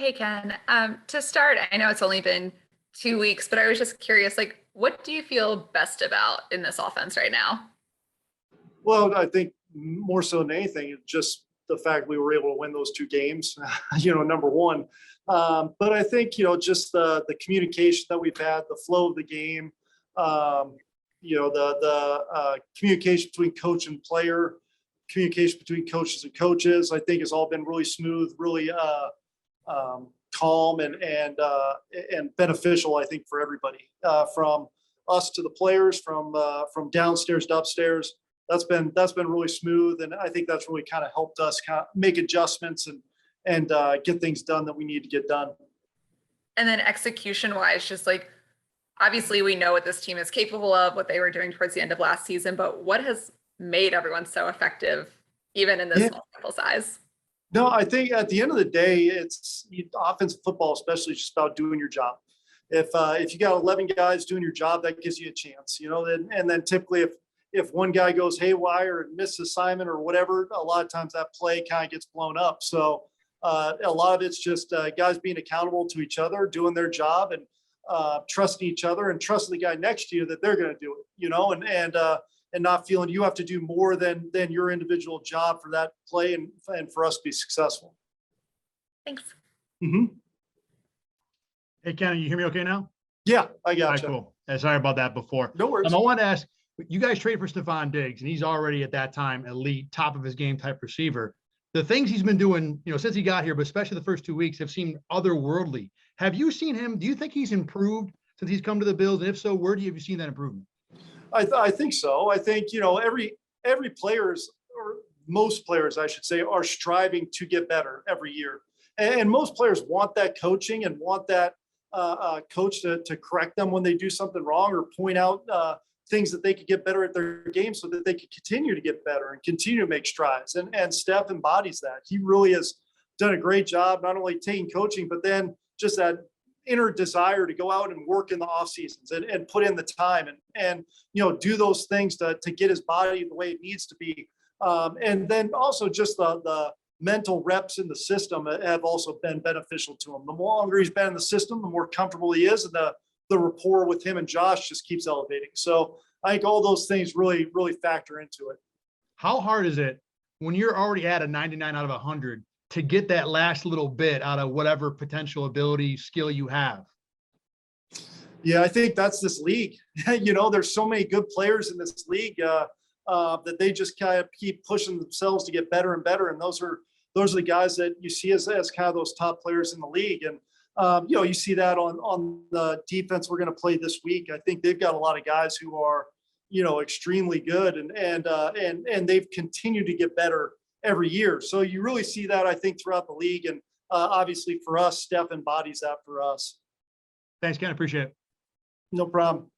Hey Ken, to start, I know it's only been 2 weeks, but I was just curious, like, what do you feel best about in this offense right now? Well, I think more so than anything, it's just the fact we were able to win those two games, number one. But I think, just the communication that we've had, the flow of the game, the communication between coach and player, communication between coaches and coaches, I think has all been really smooth, really calm and beneficial, I think, for everybody, from us to the players, from downstairs to upstairs. That's been really smooth, and I think that's really kind of helped us kind of make adjustments and get things done that we need to get done. And then execution wise, just like obviously we know what this team is capable of, what they were doing towards the end of last season, but what has made everyone so effective, even in this Yeah. small sample size? No, I think at the end of the day, it's offensive football, especially, just about doing your job. If you got 11 guys doing your job, that gives you a chance, and then typically if one guy goes haywire and misses assignment or whatever, a lot of times that play kind of gets blown up. So a lot of it's just guys being accountable to each other, doing their job, and trusting each other and trusting the guy next to you that they're going to do it, and not feeling you have to do more than your individual job for that play and for us to be successful. Thanks. Mm-hmm. Hey, Ken, you hear me okay now? Yeah, I All got right, you. cool. Sorry about that before. No worries. I want to ask, you guys traded for Stefon Diggs, and he's already at that time elite, top of his game type receiver. The things he's been doing, since he got here, but especially the first 2 weeks, have seemed otherworldly. Have you seen him? Do you think he's improved since he's come to the Bills? And if so, where have you seen that improvement? I think so. I think, every players, or most players, I should say, are striving to get better every year. And most players want that coaching and want that coach to correct them when they do something wrong, or point out things that they could get better at their game so that they could continue to get better and continue to make strides. And Steph embodies that. He really has done a great job, not only taking coaching, but then just that inner desire to go out and work in the off seasons and put in the time and do those things to get his body the way it needs to be. And then also just the mental reps in the system have also been beneficial to him. The longer he's been in the system, the more comfortable he is, and the rapport with him and Josh just keeps elevating. So I think all those things really, really factor into it. How hard is it when you're already at a 99 out of 100 to get that last little bit out of whatever potential ability, skill you have? Yeah, I think that's this league. There's so many good players in this league that they just kind of keep pushing themselves to get better and better. And those are the guys that you see as kind of those top players in the league. And you see that on the defense we're going to play this week. I think they've got a lot of guys who are, extremely good, and they've continued to get better every year. So you really see that, I think, throughout the league. And obviously for us, Steph embodies that for us. Thanks, Ken. Appreciate it. No problem.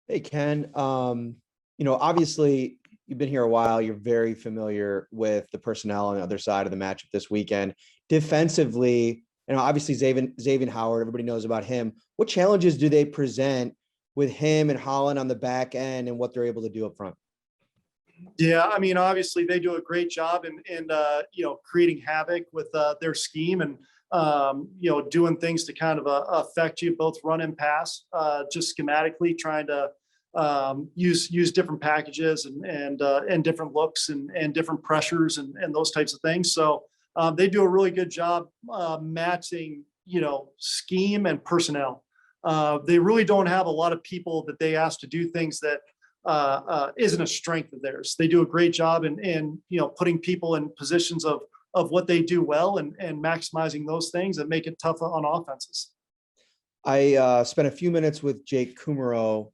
Hey, Ken. Obviously you've been here a while. You're very familiar with the personnel on the other side of the matchup this weekend. Defensively, obviously Xavier Howard, everybody knows about him. What challenges do they present with him and Holland on the back end and what they're able to do up front? Yeah, I mean, obviously they do a great job in creating havoc with their scheme and doing things to kind of affect you, both run and pass, just schematically trying to use different packages and different looks and different pressures and those types of things. So they do a really good job matching, scheme and personnel. They really don't have a lot of people that they ask to do things that isn't a strength of theirs. They do a great job in putting people in positions of what they do well and maximizing those things that make it tough on offenses. I spent a few minutes with Jake Kumerow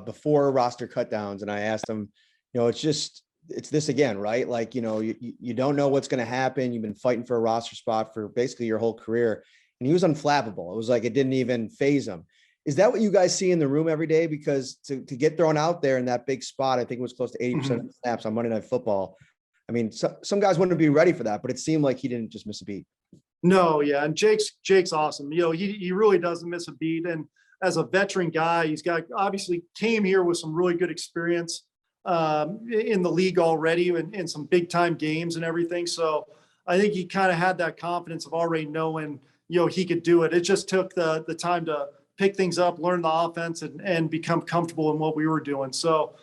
before roster cutdowns, and I asked him, it's this again, right? Like, you don't know what's going to happen. You've been fighting for a roster spot for basically your whole career, and he was unflappable. It was like it didn't even phase him. Is that what you guys see in the room every day? Because to get thrown out there in that big spot, I think it was close to 80% of the snaps on Monday Night Football. I mean, some guys wouldn't be ready for that, but it seemed like he didn't just miss a beat. No, yeah, and Jake's awesome. He really doesn't miss a beat. And as a veteran guy, he's obviously came here with some really good experience in the league already and in some big time games and everything. So I think he kind of had that confidence of already knowing, he could do it. It just took the time to pick things up, learn the offense, and become comfortable in what we were doing. So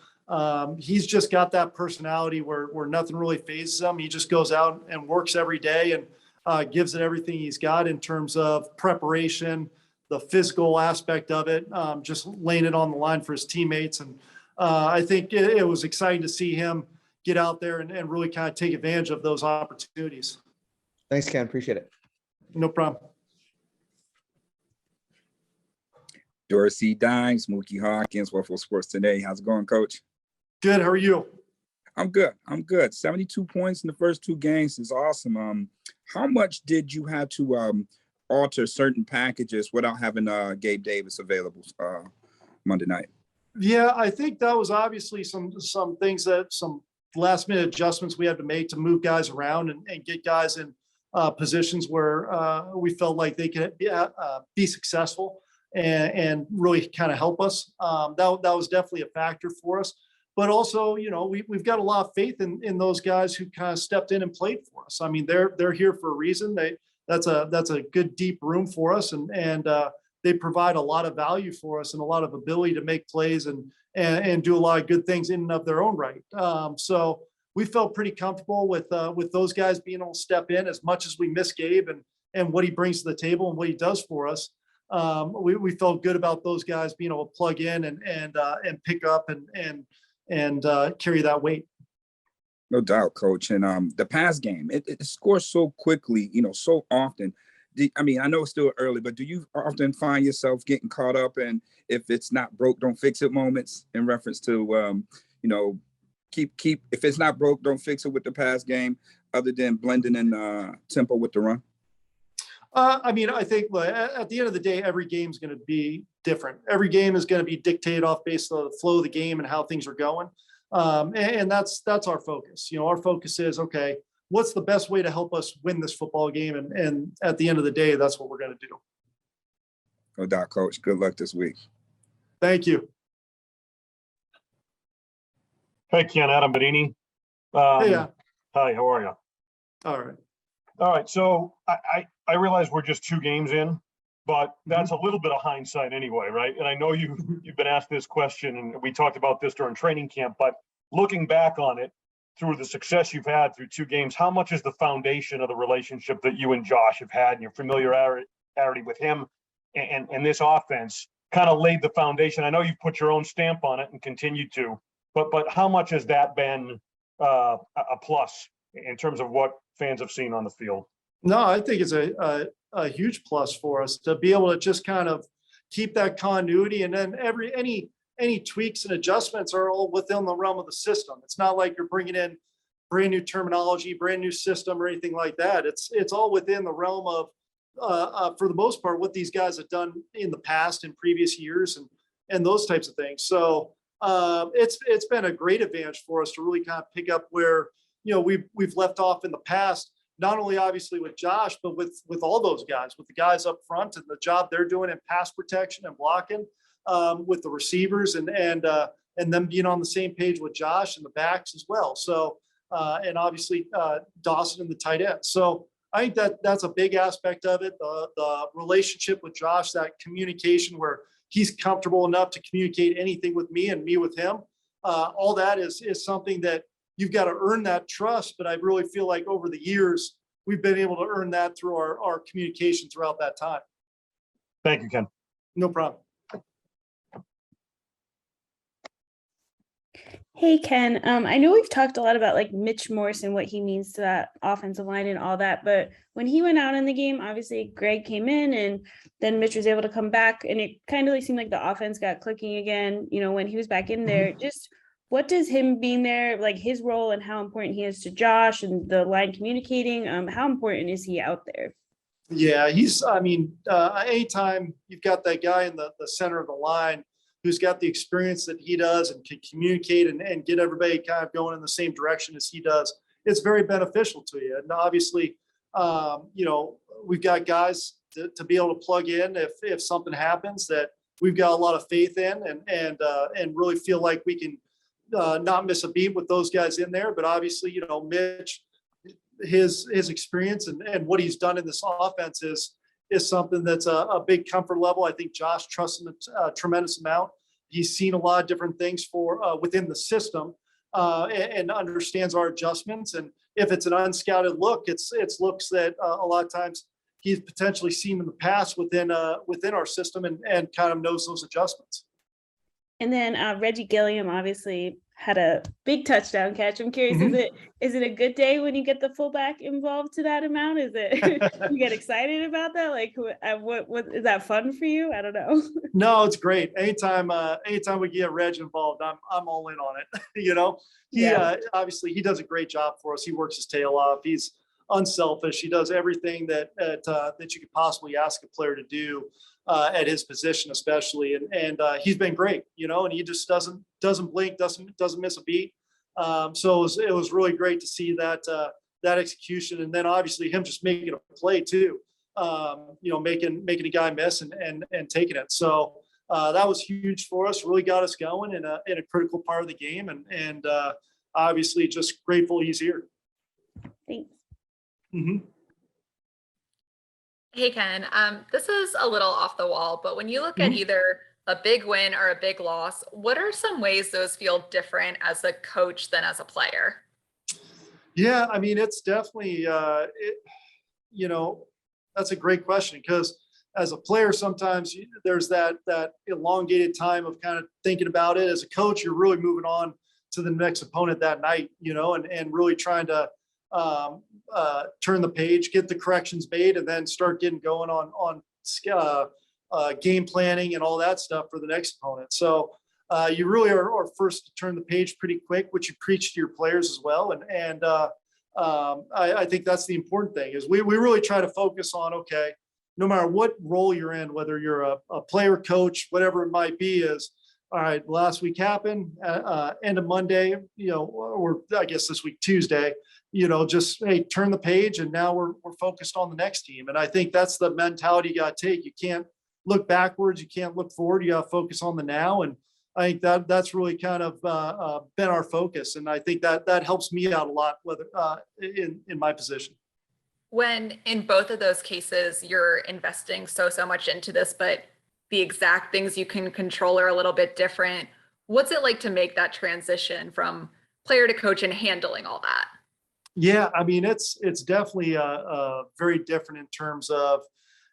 he's just got that personality where nothing really phases him. He just goes out and works every day and gives it everything he's got in terms of preparation, the physical aspect of it, just laying it on the line for his teammates. And I think it was exciting to see him get out there and really kind of take advantage of those opportunities. Thanks, Ken. Appreciate it. No problem. Dorsey Diggs, Mookie Hawkins, Waffle Sports Today. How's it going, Coach? Good. How are you? I'm good. 72 points in the first 2 games is awesome. How much did you have to alter certain packages without having Gabe Davis available Monday night? Yeah, I think that was obviously some things that some last minute adjustments we had to make to move guys around and get guys in positions where we felt like they could be successful and really kind of help us. That was definitely a factor for us. But also, we've got a lot of faith in those guys who kind of stepped in and played for us. I mean, they're here for a reason. That's a good deep room for us, and they provide a lot of value for us and a lot of ability to make plays and do a lot of good things in and of their own right. So we felt pretty comfortable with those guys being able to step in as much as we miss Gabe and what he brings to the table and what he does for us. We felt good about those guys being able to plug in and pick up and carry that weight. No doubt, Coach. And the pass game, it scores so quickly, so often. I know it's still early, but do you often find yourself getting caught up in if it's not broke, don't fix it moments in reference to, keep if it's not broke, don't fix it with the pass game, other than blending in tempo with the run? I think at the end of the day, every game is going to be different. Every game is going to be dictated off based on the flow of the game and how things are going. And that's our focus. Our focus is, okay, what's the best way to help us win this football game? And at the end of the day, that's what we're going to do. No doubt, Coach. Good luck this week. Thank you. Hey, Ken, Adam Bedini. Hey, hi, how are you? all right. All right, so I realize we're just 2 games in, but that's a little bit of hindsight anyway, right? And I know you've been asked this question, and we talked about this during training camp, but looking back on it, through the success you've had through 2 games, how much is the foundation of the relationship that you and Josh have had and your familiarity with him and this offense kind of laid the foundation? I know you've put your own stamp on it and continue to, but how much has that been a plus in terms of what fans have seen on the field? No, I think it's a huge plus for us to be able to just kind of keep that continuity, and then any tweaks and adjustments are all within the realm of the system. It's not like you're bringing in brand new terminology, brand new system, or anything like that. It's all within the realm of, for the most part, what these guys have done in the past in previous years and those types of things. So it's been a great advantage for us to really kind of pick up where we've left off in the past. Not only obviously with Josh, but with all those guys, with the guys up front and the job they're doing in pass protection and blocking, with the receivers and them being on the same page with Josh and the backs as well. So and obviously Dawson and the tight end. So I think that's a big aspect of it. The relationship with Josh, that communication where he's comfortable enough to communicate anything with me and me with him. All that is something that you've got to earn that trust. But I really feel like over the years, we've been able to earn that through our communication throughout that time. Thank you, Ken. No problem. Hey, Ken. I know we've talked a lot about like Mitch Morse and what he means to that offensive line and all that, but when he went out in the game, obviously Greg came in and then Mitch was able to come back, and it kind of like seemed like the offense got clicking again, when he was back in there. Just what does him being there, like his role and how important he is to Josh and the line communicating, how important is he out there? Yeah, anytime you've got that guy in the center of the line who's got the experience that he does and can communicate and get everybody kind of going in the same direction as he does, it's very beneficial to you. And obviously, we've got guys to be able to plug in if something happens that we've got a lot of faith in and really feel like we can not miss a beat with those guys in there. But obviously, Mitch, his experience and what he's done in this offense is is something that's a big comfort level. I think Josh trusts him a tremendous amount. He's seen a lot of different things for within the system and understands our adjustments. And if it's an unscouted look, it's looks that a lot of times he's potentially seen in the past within our system and kind of knows those adjustments. And then Reggie Gilliam obviously had a big touchdown catch. I'm curious, is it a good day when you get the fullback involved to that amount? Is it you get excited about that? Like, what is that fun for you? I don't know. No, it's great. Anytime we get Reg involved, I'm all in on it. You know, he obviously he does a great job for us. He works his tail off. He's unselfish. He does everything that you could possibly ask a player to do at his position, especially. And he's been great, you know, and he just doesn't blink, doesn't miss a beat. So it was really great to see that execution. And then obviously him just making a play too, you know, making a guy miss and taking it. So that was huge for us, really got us going in a critical part of the game. And obviously just grateful he's here. Thanks. Mm-hmm. Hey, Ken, this is a little off the wall, but when you look at either a big win or a big loss, what are some ways those feel different as a coach than as a player? Yeah, I mean, it's definitely, you know, that's a great question because as a player, sometimes there's that elongated time of kind of thinking about it. As a coach, you're really moving on to the next opponent that night, you know, and really trying to turn the page, get the corrections made, and then start getting going on game planning and all that stuff for the next opponent. So you really are first to turn the page pretty quick, which you preach to your players as well. And I think that's the important thing is we really try to focus on, okay, no matter what role you're in, whether you're a player, coach, whatever it might be, is all right, last week happened, end of Monday, you know, or I guess this week, Tuesday, you know, just, hey, turn the page and now we're focused on the next team. And I think that's the mentality you got to take. You can't look backwards. You can't look forward. You got to focus on the now. And I think that's really kind of been our focus. And I think that helps me out a lot, whether in my position. When in both of those cases, you're investing so much into this, but the exact things you can control are a little bit different. What's it like to make that transition from player to coach and handling all that? Yeah, I mean, it's definitely very different in terms of,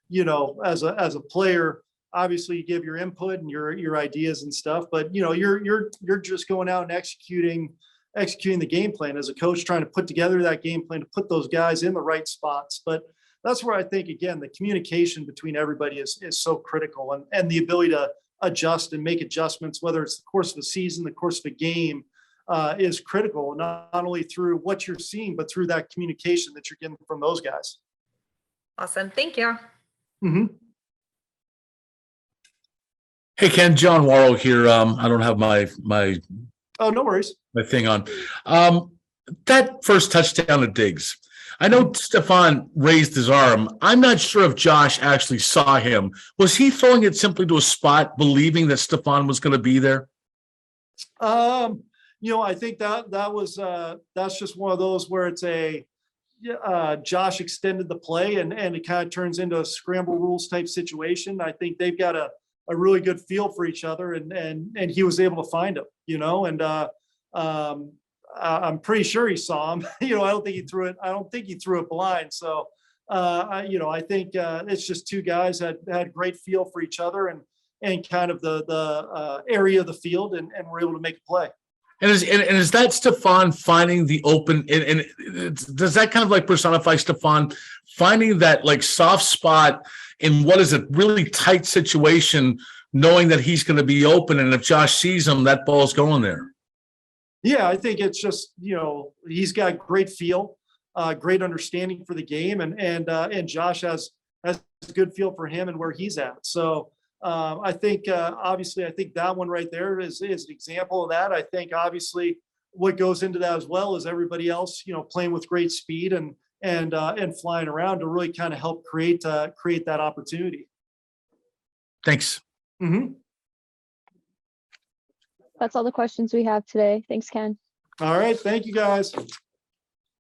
you know, as a player, obviously you give your input and your ideas and stuff, but you know, you're just going out and executing the game plan. As a coach, trying to put together that game plan to put those guys in the right spots. But that's where I think, again, the communication between everybody is so critical, and the ability to adjust and make adjustments, whether it's the course of the season, the course of a game, is critical, not only through what you're seeing, but through that communication that you're getting from those guys. Awesome. Thank you. Mm-hmm. Hey, Ken, John Warrow here. I don't have my Oh, no worries. my thing on. That first touchdown to Diggs. I know Stefon raised his arm. I'm not sure if Josh actually saw him. Was he throwing it simply to a spot, believing that Stefon was going to be there? You know, I think that was that's just one of those where it's Josh extended the play and it kind of turns into a scramble rules type situation. I think they've got a really good feel for each other and he was able to find him, you know, and I'm pretty sure he saw him. You know, I don't think he threw it blind. So, you know, I think it's just two guys that had great feel for each other and kind of the area of the field and were able to make a play. And is that Stefon finding the open? And does that kind of like personify Stefon finding that like soft spot in what is a really tight situation, knowing that he's going to be open, and if Josh sees him, that ball's going there? Yeah, I think it's just, you know, he's got great feel, great understanding for the game, and Josh has a good feel for him and where he's at. So I think obviously, I think that one right there is an example of that. I think obviously what goes into that as well is everybody else, you know, playing with great speed and flying around to really kind of help create that opportunity. Thanks. Mm-hmm. That's all the questions we have today. Thanks, Ken. All right. Thank you, guys.